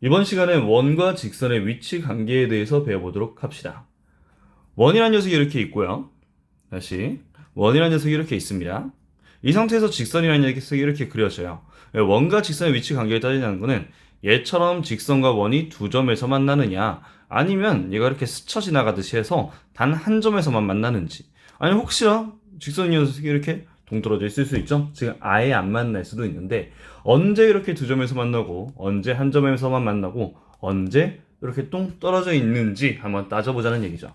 이번 시간엔 원과 직선의 위치 관계에 대해서 배워보도록 합시다. 원이라는 녀석이 이렇게 있고요. 다시 원이라는 녀석이 이렇게 있습니다. 이 상태에서 직선이라는 녀석이 이렇게 그려져요. 원과 직선의 위치 관계를 따지자는 거는 얘처럼 직선과 원이 두 점에서 만나느냐, 아니면 얘가 이렇게 스쳐 지나가듯이 해서 단 한 점에서만 만나는지, 아니면 혹시나 직선이 녀석이 이렇게 동떨어져 있을 수 있죠. 지금 아예 안 만날 수도 있는데, 언제 이렇게 두 점에서 만나고 언제 한 점에서만 만나고 언제 이렇게 똥 떨어져 있는지 한번 따져보자는 얘기죠.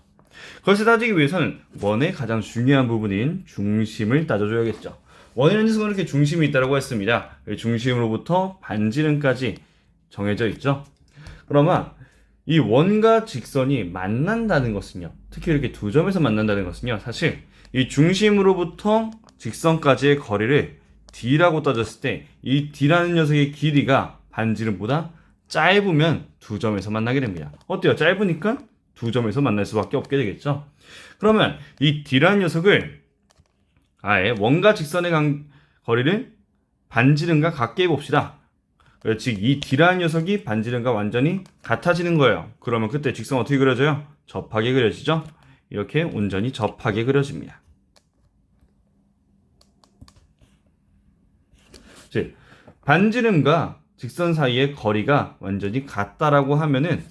그것을 따지기 위해서는 원의 가장 중요한 부분인 중심을 따져줘야겠죠. 원이라는 녀석은 이렇게 중심이 있다고 했습니다. 중심으로부터 반지름까지 정해져 있죠. 그러면 이 원과 직선이 만난다는 것은요, 특히 이렇게 두 점에서 만난다는 것은요, 사실 이 중심으로부터 직선까지의 거리를 d라고 따졌을 때 이 d라는 녀석의 길이가 반지름보다 짧으면 두 점에서 만나게 됩니다. 어때요? 짧으니까 두 점에서 만날 수밖에 없게 되겠죠. 그러면 이 d라는 녀석을 아예 원과 직선의 거리를 반지름과 같게 해봅시다. 즉 이 d라는 녀석이 반지름과 완전히 같아지는 거예요. 그러면 그때 직선 어떻게 그려져요? 접하게 그려지죠. 이렇게 온전히 접하게 그려집니다. 즉 반지름과 직선 사이의 거리가 완전히 같다라고 하면은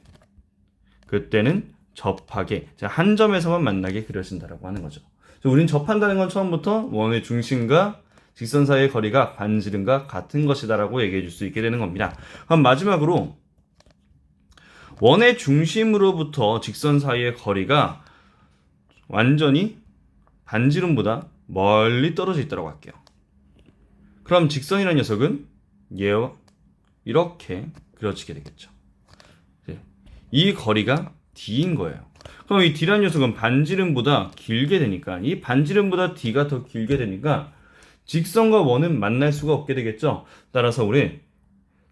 그때는 접하게, 한 점에서만 만나게 그려진다라고 하는 거죠. 우리는 접한다는 건 처음부터 원의 중심과 직선 사이의 거리가 반지름과 같은 것이다라고 얘기해 줄 수 있게 되는 겁니다. 그럼 마지막으로 원의 중심으로부터 직선 사이의 거리가 완전히 반지름보다 멀리 떨어져 있다고 할게요. 그럼 직선이라는 녀석은 얘와 이렇게 그려지게 되겠죠. 이 거리가 d인 거예요. 그럼 이 d라는 녀석은 반지름보다 길게 되니까, 이 반지름보다 d가 더 길게 되니까 직선과 원은 만날 수가 없게 되겠죠. 따라서 우리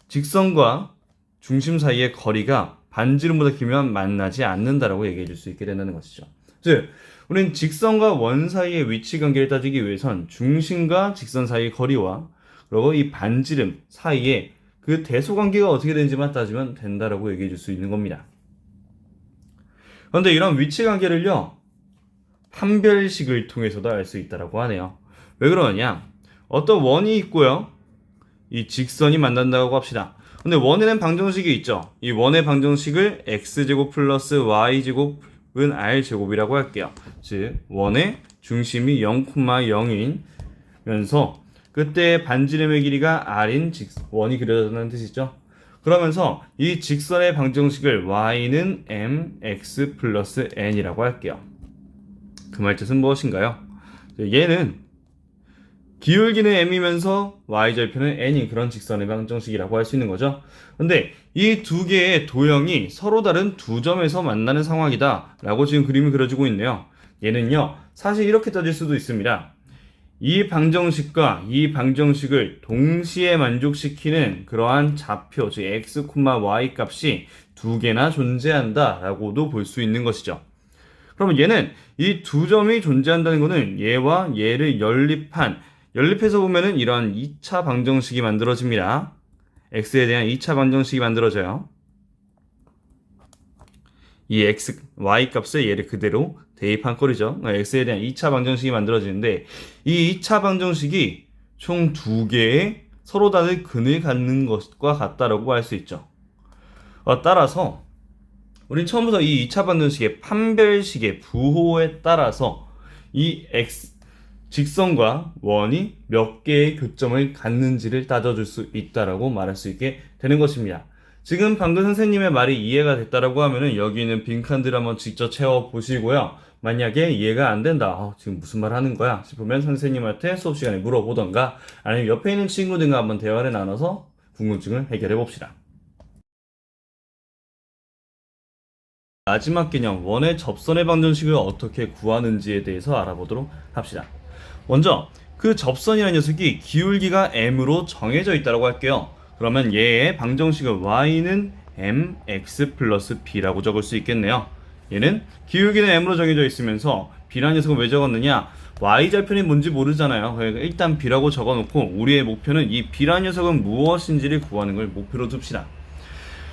직선과 중심 사이의 거리가 반지름보다 길면 만나지 않는다라고 얘기해 줄 수 있게 된다는 것이죠. 즉 우리는 직선과 원 사이의 위치 관계를 따지기 위해선 중심과 직선 사이의 거리와 그리고 이 반지름 사이에 그 대소 관계가 어떻게 되는지만 따지면 된다라고 얘기해 줄 수 있는 겁니다. 그런데 이런 위치 관계를요, 판별식을 통해서도 알 수 있다라고 하네요. 왜 그러냐? 어떤 원이 있고요, 이 직선이 만난다고 합시다. 근데 원에는 방정식이 있죠. 이 원의 방정식을 x제곱 플러스 y제곱은 r제곱이라고 할게요. 즉 원의 중심이 0,0이면서 그때 반지름의 길이가 r인 원이 그려졌다는 뜻이죠. 그러면서 이 직선의 방정식을 y는 mx 플러스 n이라고 할게요. 그 말뜻은 무엇인가요? 얘는 기울기는 m이면서 y절편은 n인 그런 직선의 방정식이라고 할 수 있는 거죠. 근데 이 두 개의 도형이 서로 다른 두 점에서 만나는 상황이다 라고 지금 그림이 그려지고 있네요. 얘는요, 사실 이렇게 따질 수도 있습니다. 이 방정식과 이 방정식을 동시에 만족시키는 그러한 좌표, 즉 x, y 값이 두 개나 존재한다 라고도 볼 수 있는 것이죠. 그러면 얘는 이 두 점이 존재한다는 것은 얘와 얘를 연립해서 보면은 이러한 2차 방정식이 만들어집니다. x에 대한 2차 방정식이 만들어져요. 이 x, y 값을 얘를 그대로 대입한 꼴이죠. x에 대한 2차 방정식이 만들어지는데 이 2차 방정식이 총 두 개의 서로 다른 근을 갖는 것과 같다라고 할 수 있죠. 따라서 우린 처음부터 이 2차 방정식의 판별식의 부호에 따라서 이 직선과 원이 몇 개의 교점을 갖는지를 따져줄 수 있다라고 말할 수 있게 되는 것입니다. 지금 방금 선생님의 말이 이해가 됐다라고 하면은 여기 있는 빈칸들 한번 직접 채워 보시고요. 만약에 이해가 안 된다, 지금 무슨 말 하는 거야 싶으면 선생님한테 수업 시간에 물어보던가, 아니면 옆에 있는 친구들과 한번 대화를 나눠서 궁금증을 해결해 봅시다. 마지막 개념, 원의 접선의 방정식을 어떻게 구하는지에 대해서 알아보도록 합시다. 먼저 그 접선이라는 녀석이 기울기가 m으로 정해져 있다고 할게요. 그러면 얘의 방정식을 y는 mx 플러스 b라고 적을 수 있겠네요. 얘는 기울기는 m으로 정해져 있으면서 b라는 녀석은 왜 적었느냐? y절편이 뭔지 모르잖아요. 그러니까 일단 b라고 적어놓고 우리의 목표는 이 b라는 녀석은 무엇인지를 구하는 걸 목표로 둡시다.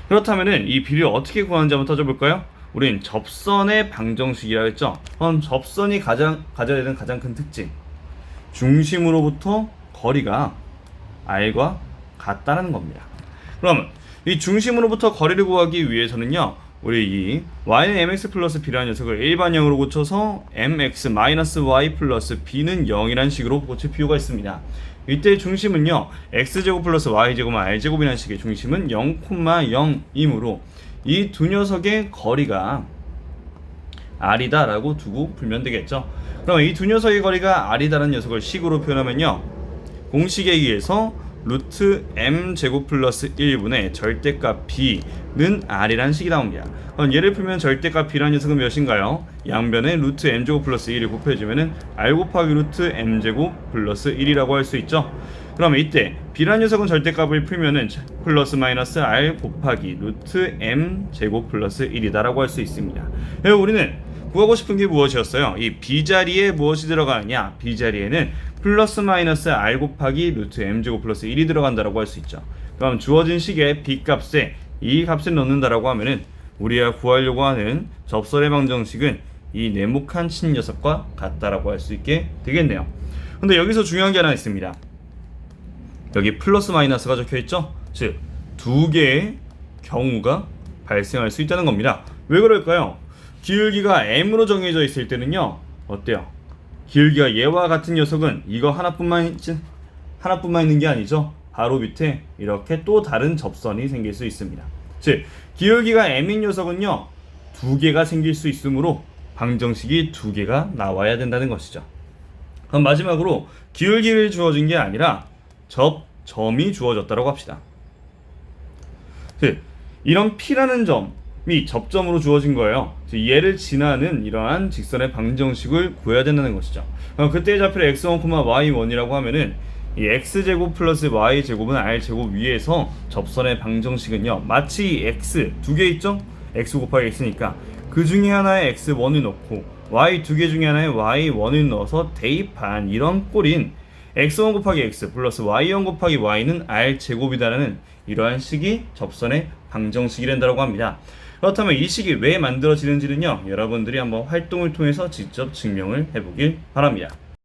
그렇다면은 이 비를 어떻게 구하는지 한번 따져볼까요? 우린 접선의 방정식이라고 했죠. 그럼 접선이 가져야 되는 가장 큰 특징, 중심으로부터 거리가 r과 같다는 겁니다. 그럼 이 중심으로부터 거리를 구하기 위해서는요, 우리 이 y는 mx 플러스 b라는 녀석을 일반형으로 고쳐서 mx 마이너스 y 플러스 b는 0이라는 식으로 고칠 필요가 있습니다. 이때 중심은요, x제곱 플러스 y제곱은 r제곱이라는 식의 중심은 0,0이므로 이 두 녀석의 거리가 r이다 라고 두고 풀면 되겠죠. 그럼 이 두 녀석의 거리가 r이다라는 녀석을 식으로 표현하면요, 공식에 의해서 루트 m제곱 플러스 1분의 절대값 b는 r이라는 식이 나옵니다. 그럼 얘를 풀면 절대값 b라는 녀석은 몇인가요? 양변에 루트 m제곱 플러스 1을 곱해주면 r 곱하기 루트 m제곱 플러스 1이라고 할 수 있죠. 그러면 이때 b라는 녀석은 절대값을 풀면은 플러스 마이너스 r 곱하기 루트 m제곱 플러스 1이다 라고 할 수 있습니다. 그래서 우리는 구하고 싶은 게 무엇이었어요? 이 b자리에 무엇이 들어가느냐? b자리에는 플러스 마이너스 r 곱하기 루트 m제곱 플러스 1이 들어간다라고 할 수 있죠. 그럼 주어진 식의 b 값에 이 값을 넣는다라고 하면은 우리가 구하려고 하는 접선의 방정식은 이 네모칸 친 녀석과 같다라고 할 수 있게 되겠네요. 근데 여기서 중요한 게 하나 있습니다. 여기 플러스 마이너스가 적혀 있죠? 즉, 두 개의 경우가 발생할 수 있다는 겁니다. 왜 그럴까요? 기울기가 m으로 정해져 있을 때는요, 어때요? 기울기가 얘와 같은 녀석은 이거 하나뿐만 있는 게 아니죠. 바로 밑에 이렇게 또 다른 접선이 생길 수 있습니다. 즉, 기울기가 m인 녀석은요, 두 개가 생길 수 있으므로 방정식이 두 개가 나와야 된다는 것이죠. 그럼 마지막으로 기울기를 주어진 게 아니라 점이 주어졌다고 합시다. 즉, 이런 P라는 점이 접점으로 주어진 거예요. 즉, 얘를 지나는 이러한 직선의 방정식을 구해야 된다는 것이죠. 그럼 그때 좌표 x1, y1이라고 하면은 이 x제곱 플러스 y제곱은 r제곱 위에서 접선의 방정식은요, 마치 이 x 두 개 있죠? x 곱하기 x니까 그 중에 하나에 x1을 넣고 y 두 개 중에 하나에 y1을 넣어서 대입한 이런 꼴인 x1 곱하기 x 플러스 y1 곱하기 y는 r제곱이다라는 이러한 식이 접선의 방정식이 된다고 합니다. 그렇다면 이 식이 왜 만들어지는지는요, 여러분들이 한번 활동을 통해서 직접 증명을 해보길 바랍니다.